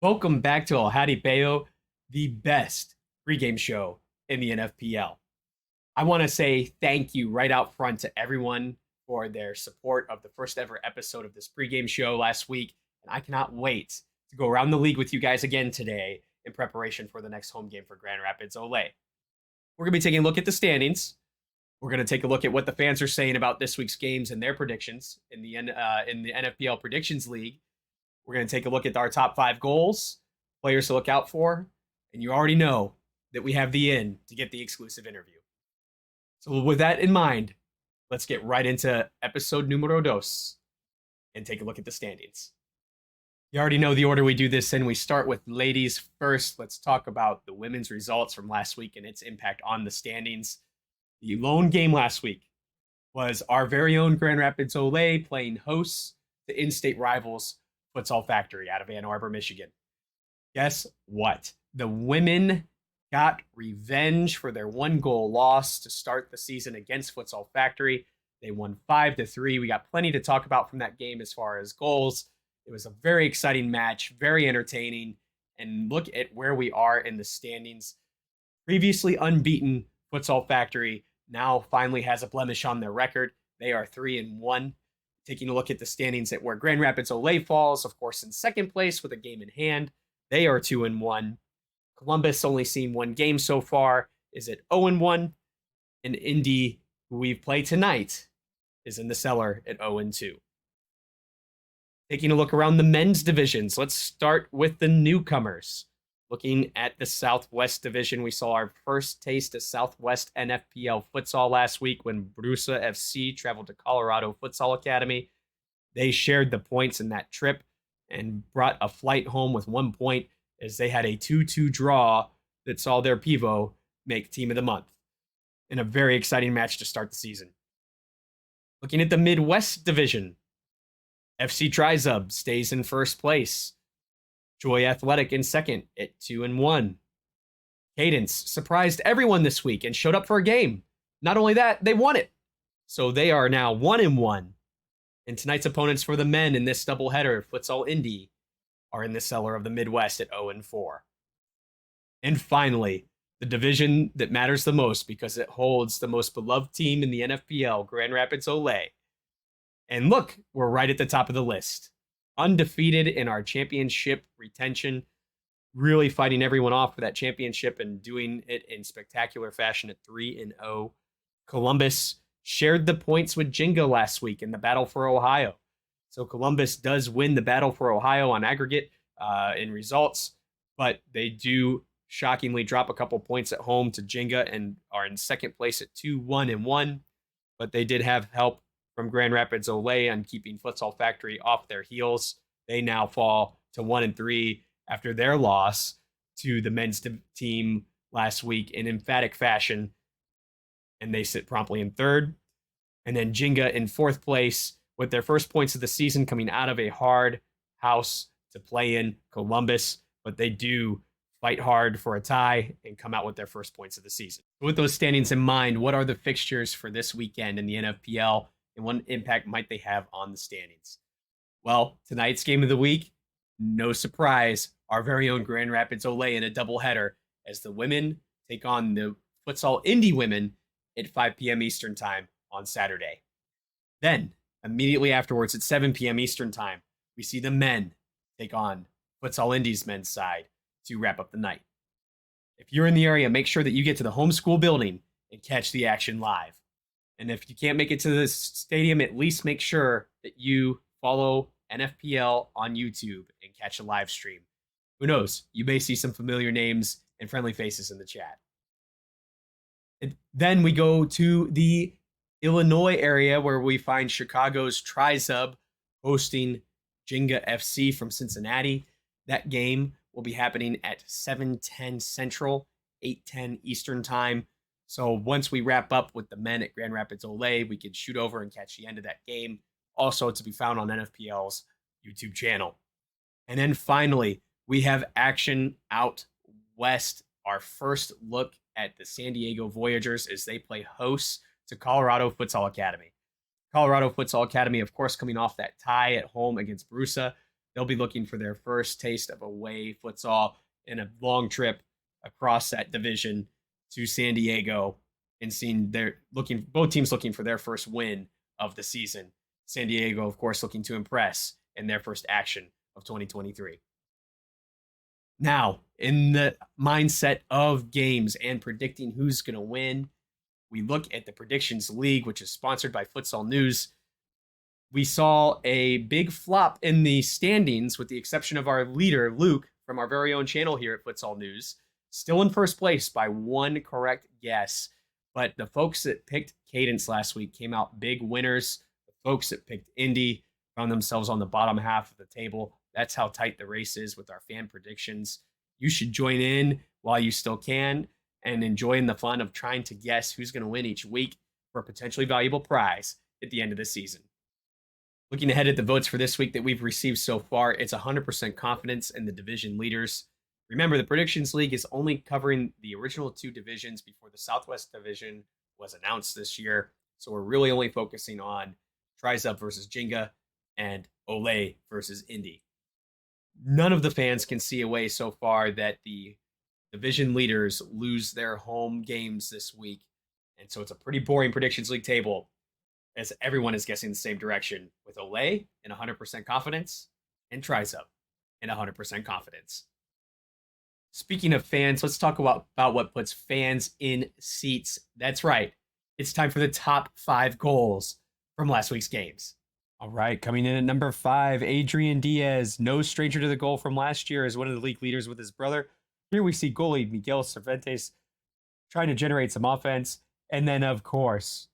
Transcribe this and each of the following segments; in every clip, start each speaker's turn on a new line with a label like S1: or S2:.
S1: Welcome back to JARIPEO, the best pregame show in the NFPL. I want to say thank you right out front to everyone for their support of the first ever episode of this pregame show last week. And I cannot wait to go around the league with you guys again today in preparation for the next home game for Grand Rapids Ole. We're going to be taking a look at the standings. We're going to take a look at what the fans are saying about this week's games and their predictions in the NFPL Predictions League. We're going to take a look at our top 5 goals, players to look out for, and you already know that we have the in to get the exclusive interview. So with that in mind, let's get right into episode numero dos and take a look at the standings. You already know the order we do this in. We start with ladies first. Let's talk about the women's results from last week and its impact on the standings. The lone game last week was our very own Grand Rapids Ole playing hosts to in-state rivals Futsal Factory out of Ann Arbor, Michigan. Guess what? The women got revenge for their 1-goal loss to start the season against Futsal Factory. They won 5-3. We got plenty to talk about from that game as far as goals. It was a very exciting match, very entertaining. And look at where we are in the standings. Previously unbeaten Futsal Factory now finally has a blemish on their record. They are 3-1. Taking a look at the standings at where Grand Rapids Ole falls, of course, in second place with a game in hand. They are 2-1. Columbus, only seen 1 game so far, is at 0-1. And Indy, who we've played tonight, is in the cellar at 0-2. Taking a look around the men's divisions, let's start with the newcomers. Looking at the Southwest Division, we saw our first taste of Southwest NFPL futsal last week when Brusa FC traveled to Colorado Futsal Academy. They shared the points in that trip and brought a flight home with 1 point as they had a 2-2 draw that saw their pivot make Team of the Month in a very exciting match to start the season. Looking at the Midwest Division, FC Trizub stays in first place. Joy Athletic in second at 2-1. Cadence surprised everyone this week and showed up for a game. Not only that, they won it. So they are now 1-1. And tonight's opponents for the men in this doubleheader, Futsal Indy, are in the cellar of the Midwest at 0-4. And finally, the division that matters the most because it holds the most beloved team in the NFPL, Grand Rapids Ole. And look, we're right at the top of the list. Undefeated in our championship retention, really fighting everyone off for that championship and doing it in spectacular fashion at 3-0. Columbus shared the points with Jenga last week in the Battle for Ohio. So Columbus does win the Battle for Ohio on aggregate in results, but they do shockingly drop a couple points at home to Jenga and are in second place at 2-1-1. But they did have help from Grand Rapids Ole on keeping Futsal Factory off their heels. They now fall to 1-3 after their loss to the men's team last week in emphatic fashion. And they sit promptly in third. And then Jenga in fourth place with their first points of the season coming out of a hard house to play in Columbus. But they do fight hard for a tie and come out with their first points of the season. With those standings in mind, what are the fixtures for this weekend in the NFPL? And what impact might they have on the standings? Well, tonight's game of the week, no surprise, our very own Grand Rapids Ole in a doubleheader as the women take on the Futsal Indy women at 5 p.m. Eastern Time on Saturday. Then, immediately afterwards at 7 p.m. Eastern Time, we see the men take on Futsal Indy's men's side to wrap up the night. If you're in the area, make sure that you get to the home school building and catch the action live. And if you can't make it to the stadium, at least make sure that you follow NFPL on YouTube and catch a live stream. Who knows? You may see some familiar names and friendly faces in the chat. And then we go to the Illinois area where we find Chicago's Trizub hosting Jenga FC from Cincinnati. That game will be happening at 7:10 Central, 8:10 Eastern Time. So once we wrap up with the men at Grand Rapids Ole, we can shoot over and catch the end of that game. Also to be found on NFPL's YouTube channel. And then finally, we have action out west. Our first look at the San Diego Voyagers as they play hosts to Colorado Futsal Academy. Colorado Futsal Academy, of course, coming off that tie at home against Brusa. they'll be looking for their first taste of away futsal in a long trip across that division to San Diego and seeing both teams looking for their first win of the season. San Diego, of course, looking to impress in their first action of 2023. Now, in the mindset of games and predicting who's going to win, we look at the Predictions League, which is sponsored by Futsal News. We saw a big flop in the standings, with the exception of our leader, Luke, from our very own channel here at Futsal News, still in first place by one correct guess. But the folks that picked Cadence last week came out big winners. The folks that picked Indy found themselves on the bottom half of the table. That's how tight the race is with our fan predictions. You should join in while you still can and enjoying the fun of trying to guess who's going to win each week for a potentially valuable prize at the end of the season. Looking ahead at the votes for this week that we've received so far, it's 100% confidence in the division leaders. Remember, the Predictions League is only covering the original 2 divisions before the Southwest Division was announced this year. So we're really only focusing on TriZub versus Jenga and Ole versus Indy. None of the fans can see a way so far that the division leaders lose their home games this week. And so it's a pretty boring Predictions League table, as everyone is guessing the same direction, with Ole in 100% confidence and TriZub in 100% confidence. Speaking of fans, let's talk about what puts fans in seats. That's right. It's time for the top 5 goals from last week's games. All right, coming in at number 5, Adrian Diaz, no stranger to the goal from last year, as one of the league leaders with his brother. Here we see goalie Miguel Cervantes trying to generate some offense. And then, of course,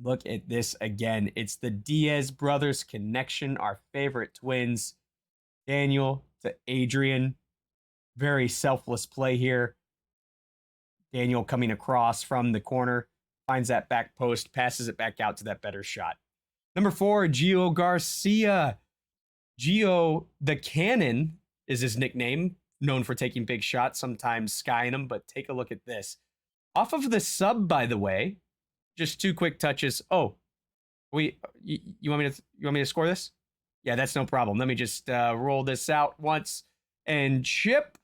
S1: look at this again. It's the Diaz brothers connection, our favorite twins. Daniel to Adrian. Very selfless play here. Daniel coming across from the corner, finds that back post, passes it back out to that better shot. Number 4, Gio Garcia. Gio the Cannon is his nickname, known for taking big shots, sometimes skying them, but take a look at this. Off of the sub, by the way, just 2 quick touches. Oh, you want me to score this? Yeah, that's no problem. Let me just roll this out once and chip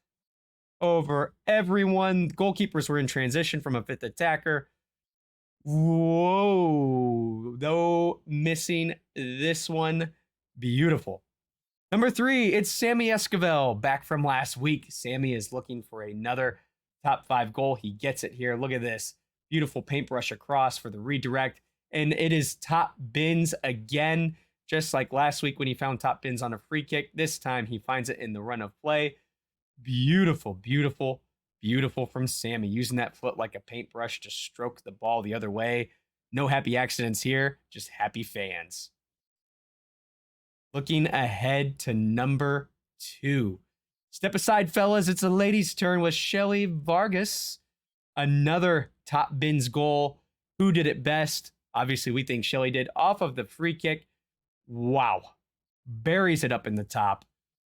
S1: over everyone. Goalkeepers were in transition from a 5th attacker. Whoa, though missing this one. Beautiful. Number 3, it's Sammy ESQUIVEL, back from last week. Sammy is looking for another top 5 goal. He gets it here. Look at this. Beautiful paintbrush across for the redirect. And it is top bins again, just like last week when he found top bins on a free kick. This time he finds it in the run of play. Beautiful, beautiful, beautiful from Sammy, using that foot like a paintbrush to stroke the ball the other way. No happy accidents here, just happy fans. Looking ahead to number 2. Step aside, fellas. It's a lady's turn with Shelly Vargas. Another top bins goal. Who did it best? Obviously, we think Shelly did, off of the free kick. Wow. Buries it up in the top.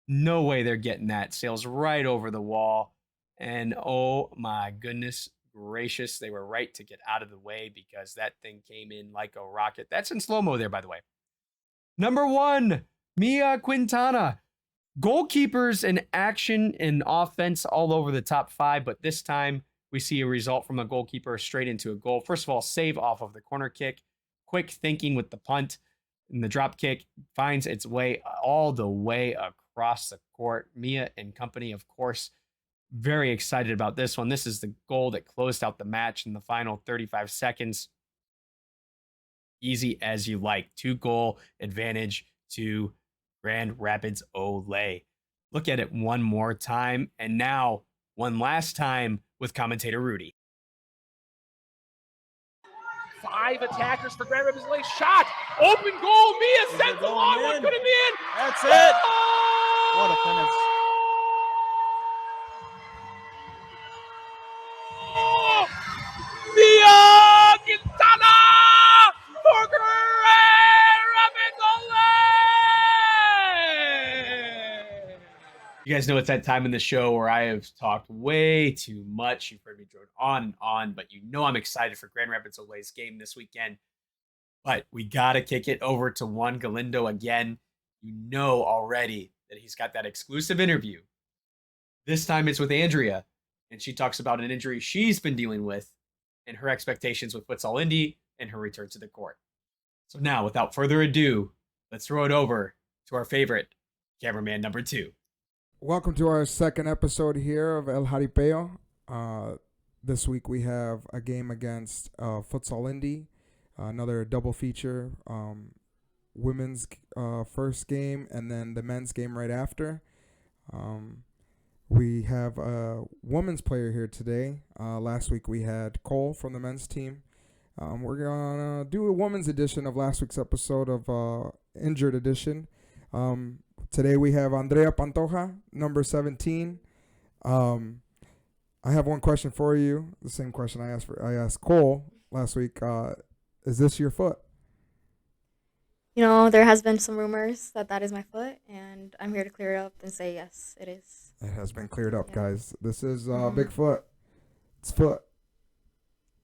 S1: No way they're getting that. Sails right over the wall. And oh my goodness gracious, they were right to get out of the way because that thing came in like a rocket. That's in slow-mo there, by the way. Number 1, Mia Quintana. Goalkeepers in action and offense all over the top 5, but this time we see a result from a goalkeeper straight into a goal. First of all, save off of the corner kick. Quick thinking with the punt, and the drop kick finds its way all the way across the court. Mia and company, of course, very excited about this one. This is the goal that closed out the match in the final 35 seconds. Easy as you like. 2-goal advantage to Grand Rapids Ole. Look at it one more time, and now one last time with commentator Rudy.
S2: 5 attackers for Grand Rapids Ole. Shot! Open goal! Mia sends the long one. Couldn't be in.
S3: That's it. What a finish.
S2: Mia Quintana for Grand Rapids Ole!
S1: You guys know it's that time in the show where I have talked way too much. You've heard me drone on and on, but you know I'm excited for Grand Rapids Ole's game this weekend. But we got to kick it over to Juan Galindo again. You know already that he's got that exclusive interview. This time it's with Andrea, and she talks about an injury she's been dealing with and her expectations with Futsal Indy and her return to the court. So now, without further ado, let's throw it over to our favorite cameraman number 2.
S4: Welcome to our second episode here of El Jaripeo. This week we have a game against Futsal Indy, another double feature, women's first game and then the men's game right after. We have a women's player here today. Last week we had Cole from the men's team. We're going to do a women's edition of last week's episode of Injured Edition. Today we have Andrea Pantoja, number 17. I have one question for you. The same question I asked Cole last week. Is this your foot?
S5: You know, there has been some rumors that is my foot, and I'm here to clear it up and say yes, it is.
S4: It has been cleared up, guys. This is
S5: Mhm.
S4: Bigfoot. It's foot.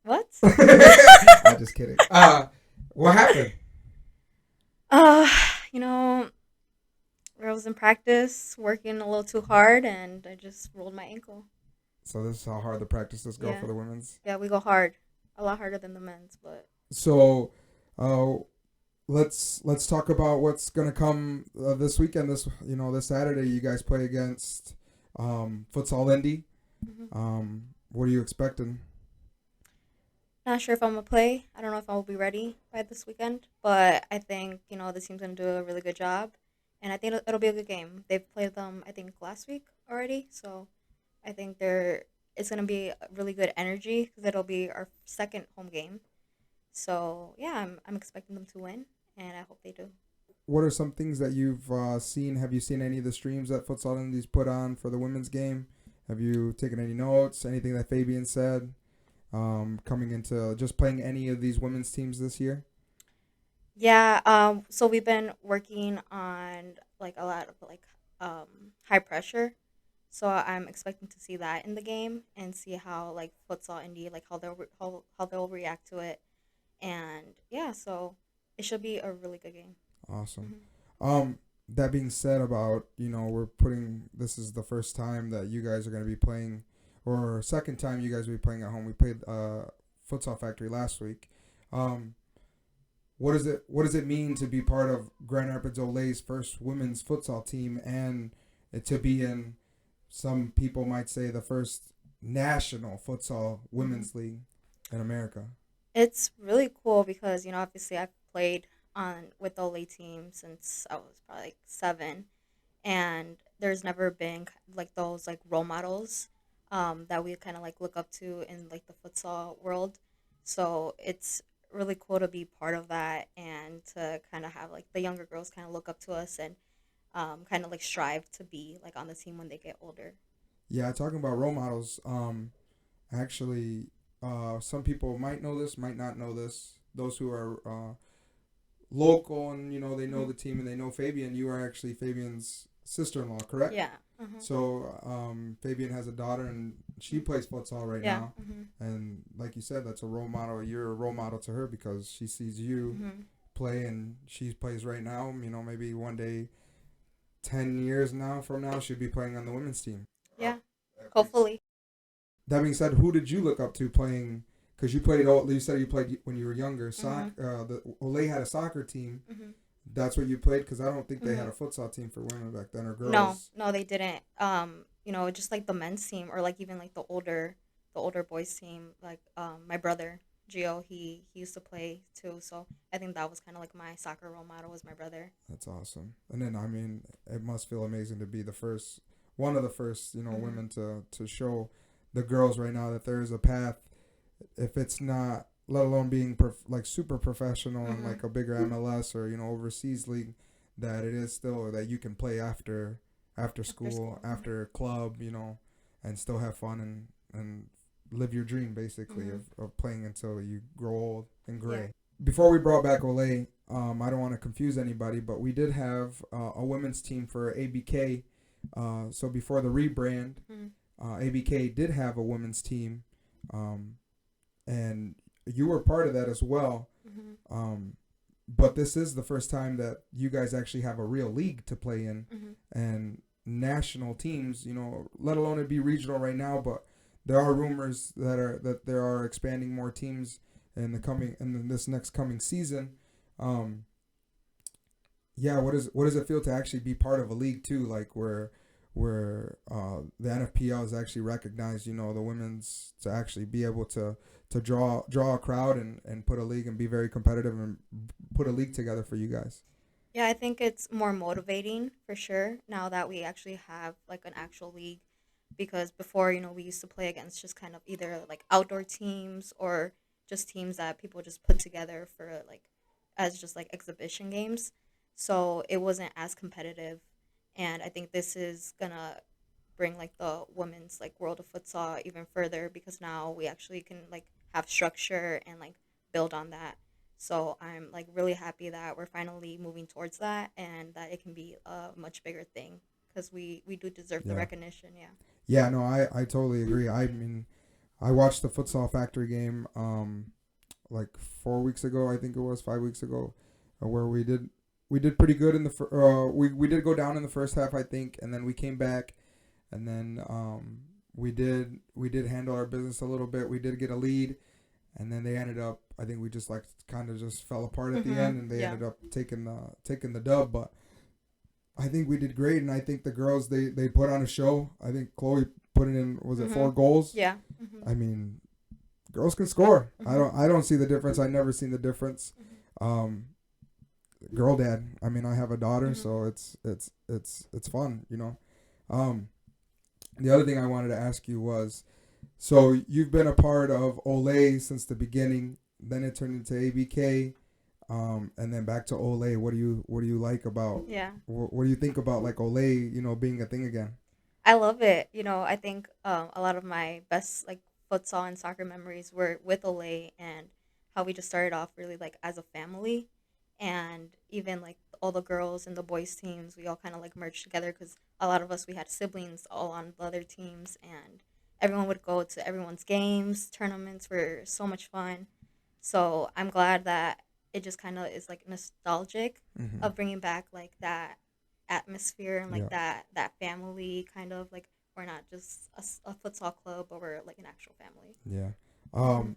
S5: What?
S4: I'm just kidding. What happened?
S5: You know, I was in practice working a little too hard, and I just rolled my ankle.
S4: So this is how hard the practices go for the women's.
S5: Yeah, we go hard, a lot harder than the men's, but.
S4: So, let's talk about what's gonna come this weekend. This Saturday, you guys play against Futsal Indy.
S5: Mm-hmm.
S4: What are you expecting?
S5: Not sure if I'm going to play. I don't know if I will be ready by this weekend, but I think, the team's going to do a really good job, and I think it'll be a good game. They've played them, I think, last week already, so I think it's going to be a really good energy because it'll be our second home game. So, yeah, I'm expecting them to win, and I hope they do.
S4: What are some things that you've seen? Have you seen any of the streams that Futsal Indy's put on for the women's game? Have you taken any notes? Anything that Fabian said? Coming into just playing any of these women's teams this year?
S5: Yeah, so we've been working on like a lot of high pressure. So I'm expecting to see that in the game and see how like Futsal Indy how they'll react to it. And yeah, so it should be a really good game.
S4: Awesome.
S5: Mm-hmm.
S4: That being said, about this is the first time that you guys are going to be playing, or second time you guys will be playing at home. We played Futsal Factory last week. What does it mean to be part of Grand Rapids Ole's first women's futsal team, and to be in, some people might say, the first national futsal women's league in America?
S5: It's really cool because obviously I've played with the Ole team since I was probably like 7, and there's never been like those like role models that we kind of like look up to in like the futsal world. So it's really cool to be part of that and to kind of have like the younger girls kind of look up to us and kind of like strive to be like on the team when they get older.
S4: Yeah, talking about role models, actually, some people might know this, might not know this. Those who are local and they know the team and they know Fabian, you are actually Fabian's sister-in-law, correct?
S5: Yeah. Mm-hmm.
S4: So Fabian has a daughter and she plays futsal right now.
S5: Mm-hmm.
S4: And like you said, that's a role model. You're a role model to her because she sees you play and she plays right now. Maybe one day, 10 years from now, she'll be playing on the women's team.
S5: Yeah, hopefully.
S4: That being said, who did you look up to playing? Because you said you played when you were younger. The Ole had a soccer team. Mm-hmm. That's what you played? Because I don't think they had a futsal team for women back then, or girls.
S5: No, they didn't. Just like the men's team, or like even like the older boys team. Like my brother Gio, he used to play too. So I think that was kind of like my soccer role model was my brother.
S4: That's awesome. And then it must feel amazing to be one of the first women to show the girls right now that there is a path. If it's not, let alone being super professional and like a bigger MLS or overseas league, that it is still that you can play after school, after club, and still have fun and live your dream basically of playing until you grow old and gray. Yeah. Before we brought back Ole, I don't want to confuse anybody, but we did have a women's team for ABK. So before the rebrand, ABK did have a women's team, and you were part of that as well. but this is the first time that you guys actually have a real league to play in, and national teams, you know, let alone it be regional right now, but there are rumors that there are expanding more teams in this next coming season. Yeah, what does it feel to actually be part of a league too, like where the NFPL is actually recognized, you know, the women's, to actually be able to draw a crowd and put a league and be very competitive and put a league together for you guys.
S5: Yeah, I think it's more motivating for sure now that we actually have like an actual league, because before, we used to play against just kind of either like outdoor teams or just teams that people just put together for like as just like exhibition games. So it wasn't as competitive, and I think this is gonna bring like the women's like world of futsal even further, because now we actually can like have structure and like build on that. So I'm like really happy that we're finally moving towards that, and that it can be a much bigger thing, because we do deserve the
S4: Yeah.
S5: recognition. Yeah.
S4: Yeah, no, I totally agree. I mean, I watched the Futsal Factory game like 4 weeks ago, I think it was 5 weeks ago, where we did pretty good in we did go down in the first half, I think, and then we came back, and then we did handle our business a little bit. We did get a lead, and then they ended up, I think we just like kind of just fell apart at the end, and they
S5: Yeah.
S4: ended up taking the dub. But I think we did great, and I think the girls, they put on a show. I think Chloe put it in, was it 4 goals?
S5: Yeah.
S4: I mean, girls can score. I don't see the difference. I never seen the difference. Girl dad. I mean, I have a daughter, so it's fun, you know. The other thing I wanted to ask you was, so you've been a part of Ole since the beginning, then it turned into ABK, and then back to Ole. What do you like about?
S5: Yeah.
S4: What do you think about like Ole, you know, being a thing again?
S5: I love it. I think a lot of my best like futsal and soccer memories were with Ole, and how we just started off really like as a family, and even like all the girls and the boys teams, we all kind of like merged together, because a lot of us, we had siblings all on the other teams, and everyone would go to everyone's games. Tournaments were so much fun. So I'm glad that it just kind of is like nostalgic of bringing back like that atmosphere and like
S4: Yeah.
S5: that family kind of like, we're not just a futsal club, but we're like an actual family.
S4: Yeah.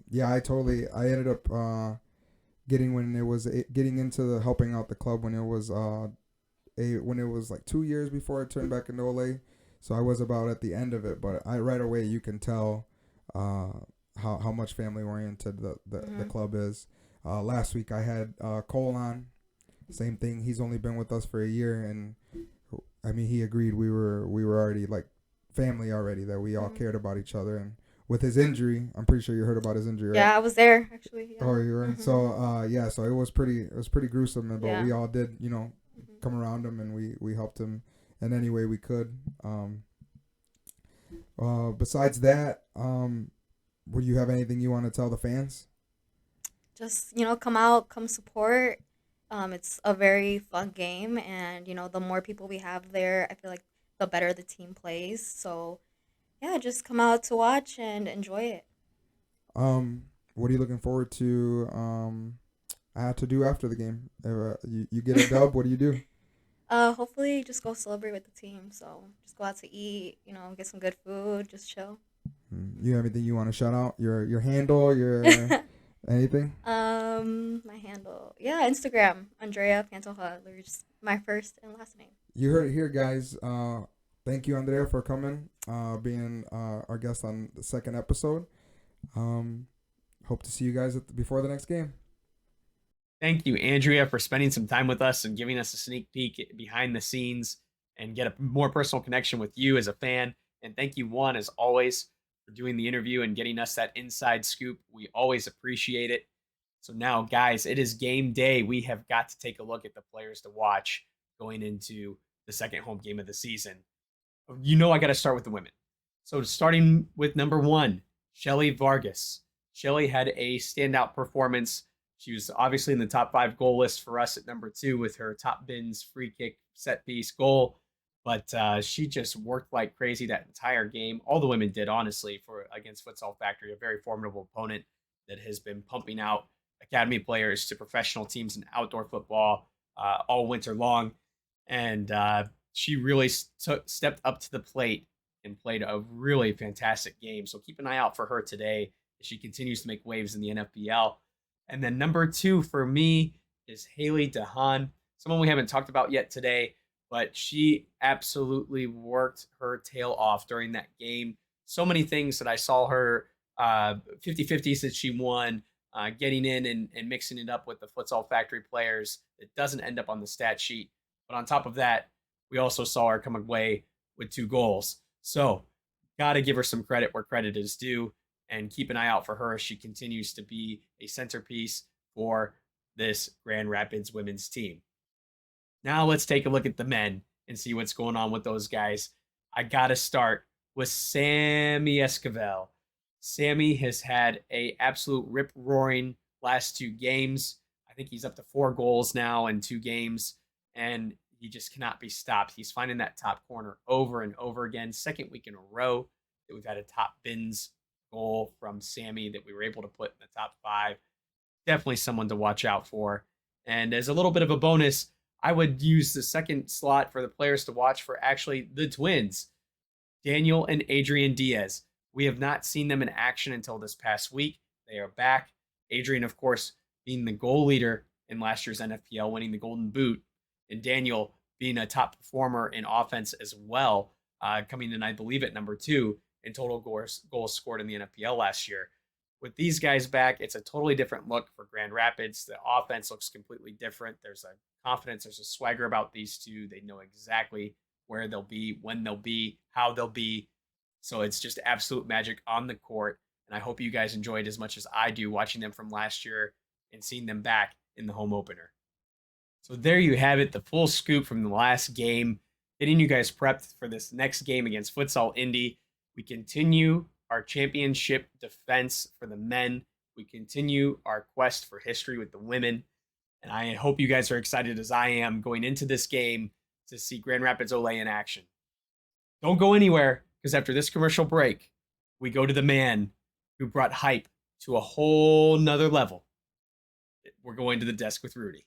S4: Yeah, I ended up getting into the helping out the club when it was when it was like 2 years before it turned back into Ole. So I was about at the end of it, but I right away you can tell how much family oriented the club is. Last week I had Cole on. Same thing. He's only been with us for a year, and I mean, he agreed we were already like family already, that we all cared about each other. And with his injury, I'm pretty sure you heard about his injury, right?
S5: Yeah, I was there actually. Yeah.
S4: Oh, you were. So yeah, so it was pretty gruesome, but
S5: Yeah.
S4: we all did, you know, come around him, and we helped him in any way we could. Besides that, would you have anything you want to tell the fans?
S5: Just come out, come support. It's a very fun game, and the more people we have there, I feel like the better the team plays. So yeah, just come out to watch and enjoy it.
S4: What are you looking forward to do after the game? You get a dub, what do you do?
S5: Hopefully just go celebrate with the team. So just go out to eat, get some good food, just chill.
S4: You have anything you want to shout out? Your handle, your anything?
S5: My handle, yeah, Instagram, Andrea Pantoja. Just my first and last name.
S4: You heard it here, guys. Thank you, Andrea, for coming, being our guest on the second episode. Hope to see you guys before the next game.
S1: Thank you, Andrea, for spending some time with us and giving us a sneak peek behind the scenes and get a more personal connection with you as a fan. And thank you, Juan, as always, for doing the interview and getting us that inside scoop. We always appreciate it. So now, guys, it is game day. We have got to take a look at the players to watch going into the second home game of the season. I got to start with the women. So starting with number 1, Shelly Vargas. Shelly had a standout performance. She was obviously in the top 5 goal list for us at number 2 with her top bins, free kick, set piece goal. But she just worked like crazy that entire game. All the women did, honestly, against Futsal Factory, a very formidable opponent that has been pumping out academy players to professional teams in outdoor football all winter long. And she really stepped up to the plate and played a really fantastic game. So keep an eye out for her today as she continues to make waves in the NFPL. And then number 2 for me is Haley DeHaan, someone we haven't talked about yet today, but she absolutely worked her tail off during that game. So many things that I saw her 50-50s that she won, getting in and mixing it up with the Futsal Factory players. It doesn't end up on the stat sheet. But on top of that, we also saw her come away with 2 goals. So got to give her some credit where credit is due, and keep an eye out for her as she continues to be a centerpiece for this Grand Rapids women's team. Now let's take a look at the men and see what's going on with those guys. I got to start with Sammy ESQUIVEL. Sammy has had a absolute rip-roaring last 2 games. I think he's up to 4 goals now in 2 games, and he just cannot be stopped. He's finding that top corner over and over again. Second week in a row that we've had a top bins goal from Sammy that we were able to put in the top 5. Definitely someone to watch out for. And as a little bit of a bonus, I would use the second slot for the players to watch for actually the twins, Daniel and Adrian Diaz. We have not seen them in action until this past week. They are back. Adrian, of course, being the goal leader in last year's NFPL, winning the Golden Boot, and Daniel being a top performer in offense as well, coming in, I believe, at number 2 in total goals scored in the NFPL last year. With these guys back, it's a totally different look for Grand Rapids. The offense looks completely different. There's a confidence, there's a swagger about these two. They know exactly where they'll be, when they'll be, how they'll be. So it's just absolute magic on the court. And I hope you guys enjoyed as much as I do watching them from last year and seeing them back in the home opener. So there you have it, the full scoop from the last game, getting you guys prepped for this next game against Futsal Indy. We continue our championship defense for the men. We continue our quest for history with the women. And I hope you guys are excited as I am going into this game to see Grand Rapids Ole in action. Don't go anywhere, because after this commercial break, we go to the man who brought hype to a whole nother level. We're going to the desk with Rudy.